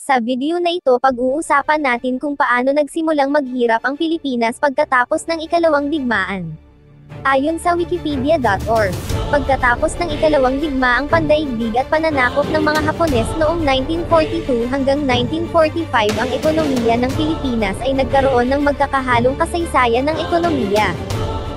Sa video na ito pag-uusapan natin kung paano nagsimulang maghirap ang Pilipinas pagkatapos ng ikalawang digmaan. Ayon sa wikipedia.org, pagkatapos ng ikalawang digmaang pandaigdig at pananakop ng mga Hapones noong 1942 hanggang 1945 ang ekonomiya ng Pilipinas ay nagkaroon ng magkakahalong kasaysayan ng ekonomiya.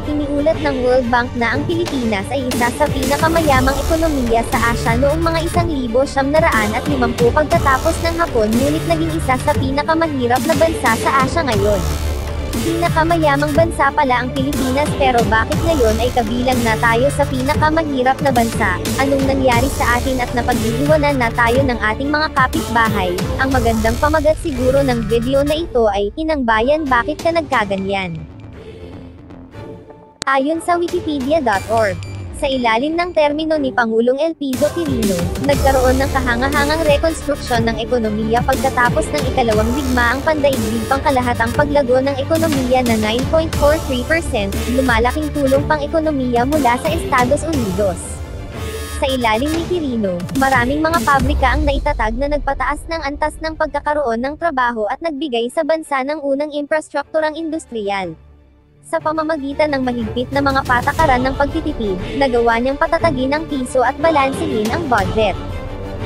Iniulat ng World Bank na ang Pilipinas ay isa sa pinakamayamang ekonomiya sa Asya noong mga 1950 pagkatapos ng Hapon, ngunit naging isa sa pinakamahirap na bansa sa Asya ngayon. Pinakamayamang bansa pala ang Pilipinas, pero bakit ngayon ay kabilang na tayo sa pinakamahirap na bansa? Anong nangyari sa atin at napag-iiwanan na tayo ng ating mga kapitbahay? Ang magandang pamagat siguro ng video na ito ay, Inang Bayan, bakit ka nagkaganyan? Ayon sa wikipedia.org, sa ilalim ng termino ni Pangulong Elpidio Quirino, nagkaroon ng kahangahangang rekonstruksyon ng ekonomiya pagkatapos ng ikalawang digmaang pandaigdig, pangkalahatang paglago ng ekonomiya na 9.43%, lumalaking tulong pang-ekonomiya mula sa Estados Unidos. Sa ilalim ni Quirino, maraming mga pabrika ang naitatag na nagpataas ng antas ng pagkakaroon ng trabaho at nagbigay sa bansa ng unang infrastrukturang industrial. Sa pamamagitan ng mahigpit na mga patakaran ng pagtitipid, nagawa niyang patatagin ang piso at balansehin ang budget.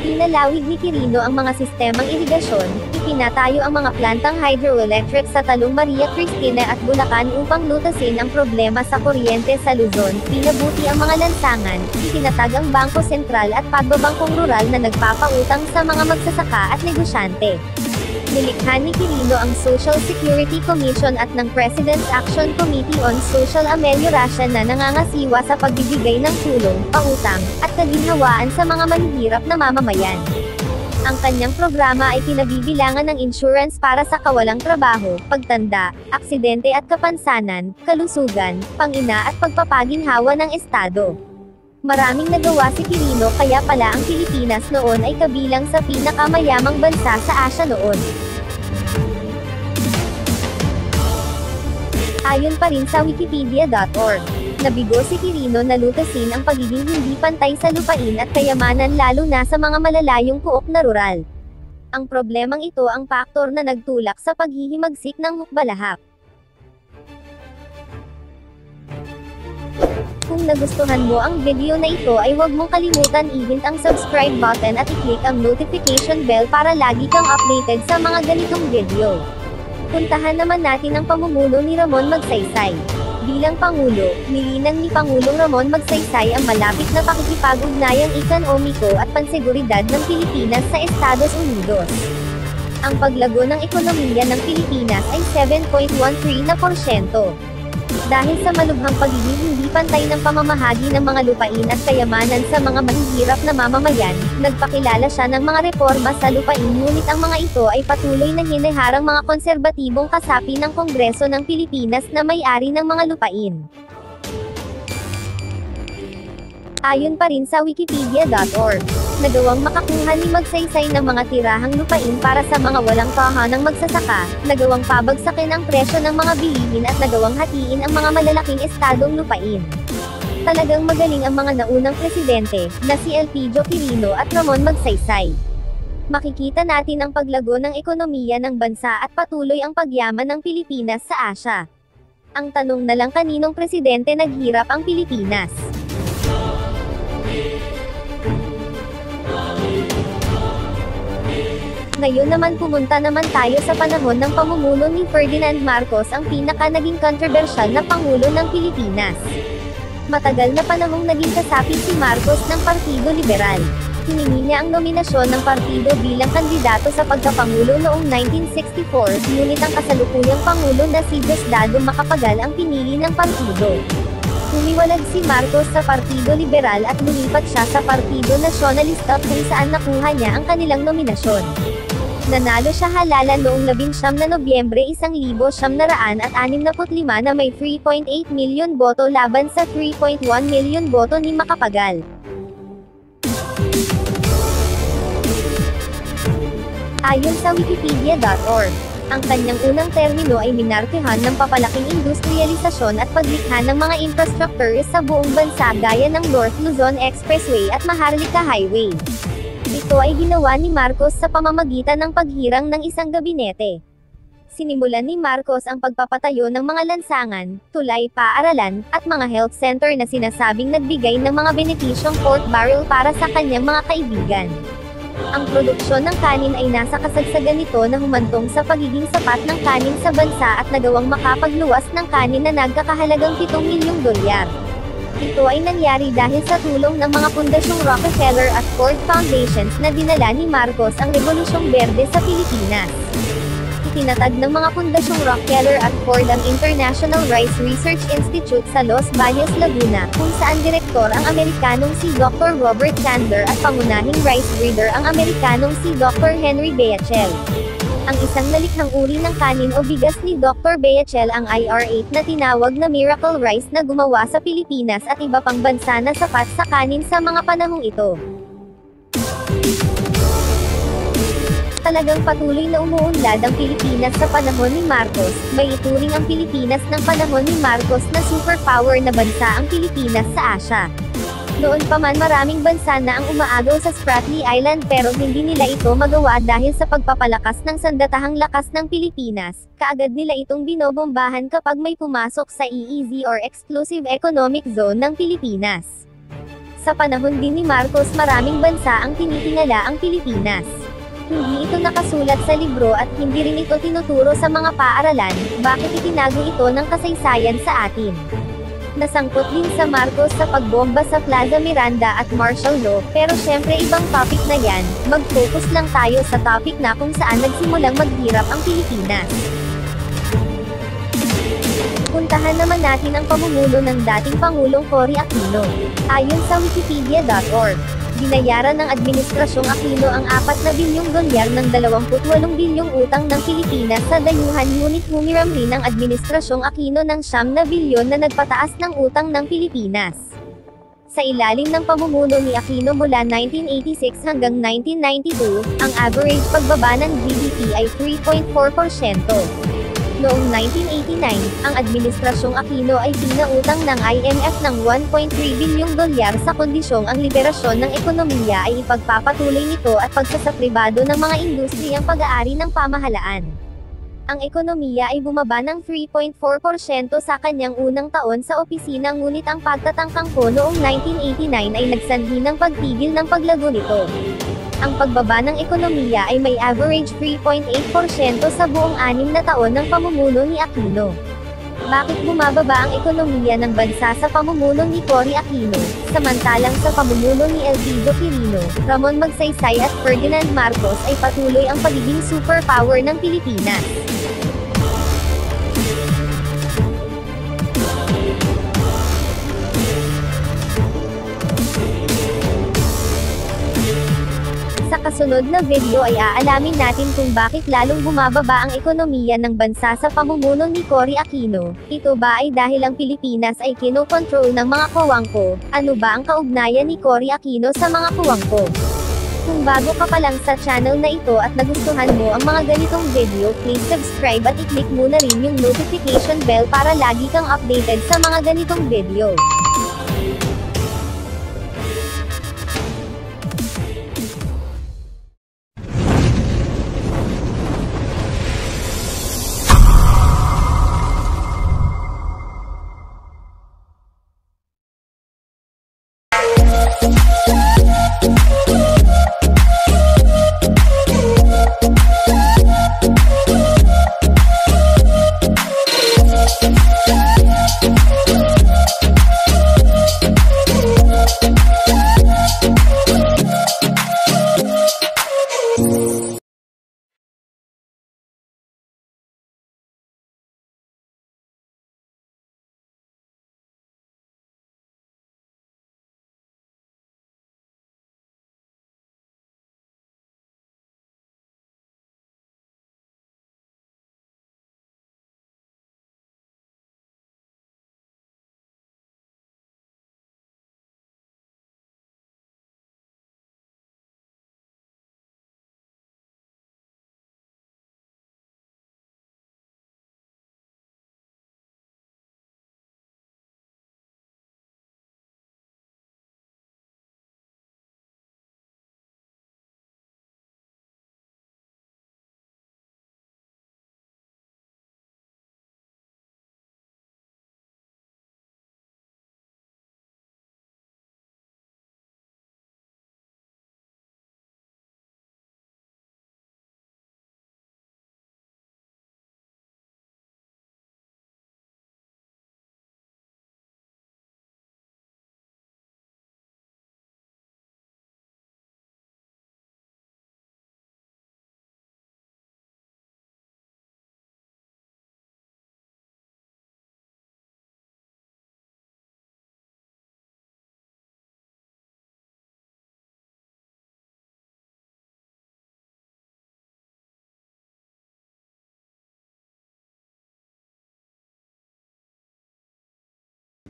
Pinalawig ni Quirino ang mga sistemang irigasyon, ipinatayo ang mga plantang hydroelectric sa Talong Maria Cristina at Bulacan upang lutasin ang problema sa kuryente sa Luzon, pinabuti ang mga lansangan, itinatag ang Bangko Sentral at pagbabangkong rural na nagpapautang sa mga magsasaka at negosyante. Nilikha ni Quirino ang Social Security Commission at ng President's Action Committee on Social Amelioration na nangangasiwa sa pagbibigay ng tulong, pautang, at kaginhawaan sa mga mahihirap na mamamayan. Ang kanyang programa ay pinabibilangan ng insurance para sa kawalang trabaho, pagtanda, aksidente at kapansanan, kalusugan, pangina at pagpapaginhawa ng Estado. Maraming nagawa si Quirino, kaya pala ang Pilipinas noon ay kabilang sa pinakamayamang bansa sa Asya noon. Ayon pa rin sa wikipedia.org, nabigo si Quirino na lutasin ang pagiging hindi pantay sa lupain at kayamanan, lalo na sa mga malalayong pook na rural. Ang problemang ito ang faktor na nagtulak sa paghihimagsik ng hukbalahap. Kung nagustuhan mo ang video na ito ay huwag mong kalimutan i-hit ang subscribe button at i-click ang notification bell para lagi kang updated sa mga ganitong video. Puntahan naman natin ang pamumuno ni Ramon Magsaysay. Bilang Pangulo, nilinang ni Pangulong Ramon Magsaysay ang malapit na pakikipag-ugnayang ekonomiko at panseguridad ng Pilipinas sa Estados Unidos. Ang paglago ng ekonomiya ng Pilipinas ay 7.13%. Dahil sa malubhang pagiging hindi pantay ng pamamahagi ng mga lupain at kayamanan sa mga mahihirap na mamamayan, nagpakilala siya ng mga reforma sa lupain, ngunit ang mga ito ay patuloy na hiniharang mga konserbatibong kasapi ng Kongreso ng Pilipinas na may-ari ng mga lupain. Ayon pa rin sa wikipedia.org, nagawang makakuha ni Magsaysay ng mga tirahang lupain para sa mga walang tahanang magsasaka, nagawang pabagsakin ang presyo ng mga bilihin at nagawang hatiin ang mga malalaking estadong lupain. Talagang magaling ang mga naunang presidente, na si Elpidio Quirino at Ramon Magsaysay. Makikita natin ang paglago ng ekonomiya ng bansa at patuloy ang pagyaman ng Pilipinas sa Asya. Ang tanong na lang, kaninong presidente naghirap ang Pilipinas? Ngayon naman pumunta naman tayo sa panahon ng pamumuno ni Ferdinand Marcos, ang naging kontrobersyal na Pangulo ng Pilipinas. Matagal na panahong naging kasapi si Marcos ng Partido Liberal. Hiningi niya ang nominasyon ng partido bilang kandidato sa pagkapangulo noong 1964, ngunit ang kasalukuyang Pangulo na si Diosdado Macapagal ang pinili ng partido. Humiwalag si Marcos sa Partido Liberal at lumipat siya sa Partido Nacionalista, kung saan nakuha niya ang kanilang nominasyon. Nanalo siya halalan noong 19 na Nobyembre 1965 na may 3.8 milyon boto laban sa 3.1 milyon boto ni Macapagal. Ayon sa wikipedia.org, ang kanyang unang termino ay minarkehan ng papalaking industrialisasyon at paglikha ng mga infrastructure sa buong bansa gaya ng North Luzon Expressway at Maharlika Highway. Ito ay ginawa ni Marcos sa pamamagitan ng paghirang ng isang gabinete. Sinimulan ni Marcos ang pagpapatayo ng mga lansangan, tulay, paaralan, at mga health center na sinasabing nagbigay ng mga benepisyong pork barrel para sa kanyang mga kaibigan. Ang produksyon ng kanin ay nasa kasagsagan nito na humantong sa pagiging sapat ng kanin sa bansa at nagawang makapagluwas ng kanin na nagkakahalagang 7 milyong dolyar. Ito ay nangyari dahil sa tulong ng mga pundasyong Rockefeller at Ford Foundations na dinala ni Marcos ang Rebolusyong Berde sa Pilipinas. Itinatag ng mga pundasyong Rockefeller at Ford ang International Rice Research Institute sa Los Baños, Laguna, kung saan direktor ang Amerikanong si Dr. Robert Chandler at pangunahing rice breeder ang Amerikanong si Dr. Henry Beachel. Ang isang nalikhang uri ng kanin o bigas ni Dr. Beachel ang IR8 na tinawag na Miracle Rice na gumawa sa Pilipinas at iba pang bansa na sapat sa kanin sa mga panahong ito. Talagang patuloy na umuunlad ang Pilipinas sa panahon ni Marcos, may ituring ang Pilipinas ng panahon ni Marcos na superpower na bansa ang Pilipinas sa Asia. Noon pa man maraming bansa na ang umaagaw sa Spratly Island pero hindi nila ito magawa dahil sa pagpapalakas ng sandatahang lakas ng Pilipinas, kaagad nila itong binobombahan kapag may pumasok sa EEZ or Exclusive Economic Zone ng Pilipinas. Sa panahon din ni Marcos maraming bansa ang tinitingala ang Pilipinas. Hindi ito nakasulat sa libro at hindi rin ito tinuturo sa mga paaralan, bakit itinago ito ng kasaysayan sa atin. Nasangkot din sa Marcos sa pagbomba sa Plaza Miranda at martial law, pero syempre ibang topic na yan, mag-focus lang tayo sa topic na kung saan nagsimulang maghirap ang Pilipinas. Puntahan naman natin ang pamumuno ng dating Pangulong Cory Aquino. Ayon sa Wikipedia.org, binayaran ng Administrasyong Aquino ang 4 na bilyong dolyar ng 28 bilyong utang ng Pilipinas sa dayuhan ngunit humiram rin ang Administrasyong Aquino ng 9 na bilyon na nagpataas ng utang ng Pilipinas. Sa ilalim ng pamumuno ni Aquino mula 1986 hanggang 1992, ang average pagbaba ng GDP ay 3.4%. Noong 1989, ang Administrasyong Aquino ay pinautang ng IMF ng 1.3 bilyong dolyar sa kondisyong ang liberasyon ng ekonomiya ay ipagpapatuloy nito at pagsasapribado ng mga industriyang pag-aari ng pamahalaan. Ang ekonomiya ay bumaba ng 3.4% sa kanyang unang taon sa opisina ngunit ang pagtatangkang ko noong 1989 ay nagsanhi ng pagtigil ng paglago nito. Ang pagbaba ng ekonomiya ay may average 3.8% sa buong 6 na taon ng pamumuno ni Aquino. Bakit bumababa ang ekonomiya ng bansa sa pamumuno ni Cory Aquino, samantalang sa pamumuno ni Elpidio Quirino, Ramon Magsaysay at Ferdinand Marcos ay patuloy ang pagiging superpower ng Pilipinas? Sa kasunod na video ay aalamin natin kung bakit lalong bumababa ang ekonomiya ng bansa sa pamumuno ni Cory Aquino. Ito ba ay dahil ang Pilipinas ay kinokontrol ng mga kawangko? Ano ba ang kaugnayan ni Cory Aquino sa mga kawangko? Kung bago ka pa lang sa channel na ito at nagustuhan mo ang mga ganitong video, please subscribe at i-click mo na rin yung notification bell para lagi kang updated sa mga ganitong video.